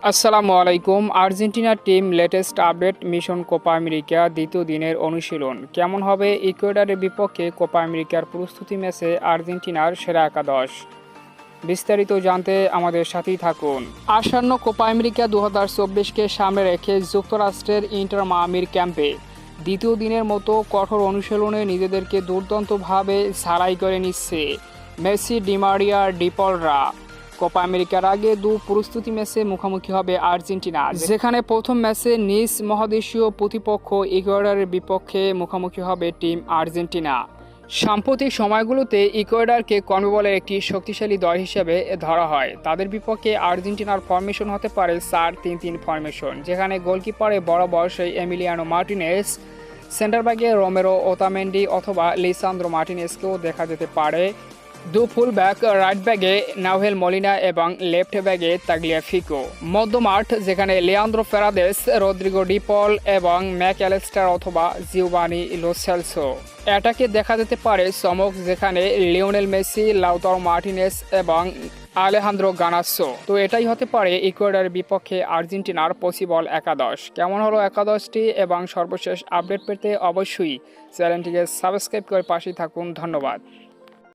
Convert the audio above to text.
আসসালামু আলাইকুম। Argentina team latest update mission Copa America দ্বিতীয় দিনের অনুশীলন কেমন হবে? ইকুয়েডরের বিপক্ষে কোপা আমেরিকার প্রস্তুতি ম্যাচে আর্জেন্টিনার সেরা একাদশ। বিস্তারিত জানতে আমাদের সাথেই থাকুন। আসন্ন কোপা আমেরিকা 2024কে সামনে রেখে যুক্তরাষ্ট্রের ইন্টার মায়ামির ক্যাম্পে দ্বিতীয় দিনের মতো কঠোর অনুশীলনে নিজেদেরকে দুর্দান্তভাবে ঝালাই করে নিচ্ছে মেসি, ডিমারিয়া, ডিপলরা। কোপা আমেরিকার আগে প্রস্তুতি ম্যাচে মুখোমুখি হবে আর্জেন্টিনা, যেখানে প্রথম ম্যাচে নিজ মহাদেশীয় প্রতিপক্ষ ইকুয়েডরের বিপক্ষে মুখোমুখি হবে টিম আর্জেন্টিনা। সাম্প্রতিক সময়গুলোতে ইকুয়েডরকে কনমেবলের একটি শক্তিশালী দল হিসেবে ধরা হয়। তাদের বিপক্ষে আর্জেন্টিনার ফরমেশন হতে পারে 4-3-3 ফরমেশন, যেখানে গোলকিপারে বড় বয়সী এমিলিয়ানো মার্টিনেজ, সেন্টার ব্যাকে রোমেরো ওতামেন্ডি অথবা লিসান্দ্রো মার্টিনেজকেও দেখা যেতে পারে। ফুল ব্যাক রাইট ব্যাগে নাউহেল মলিনা এবং লেফট ব্যাগে তাগলিয়াফিকো। মধ্যমাঠ যেখানে লিয়ান্দ্রো ফেরাদেস, রদ্রিগো ডিপল এবং ম্যাক অ্যালেস্টার অথবা জিওভানি লো সেলসো। অ্যাটাকে দেখা যেতে পারে চমক, যেখানে লিওনেল মেসি, লাউতারো মার্টিনেজ এবং আলেহান্দ্রো গানাসো। তো এটাই হতে পারে ইকুয়েডরের বিপক্ষে আর্জেন্টিনার পসিবল একাদশ। কেমন হলো একাদশটি এবং সর্বশেষ আপডেট পেতে অবশ্যই চ্যানেলটিকে সাবস্ক্রাইব করে পাশেই থাকুন। ধন্যবাদ।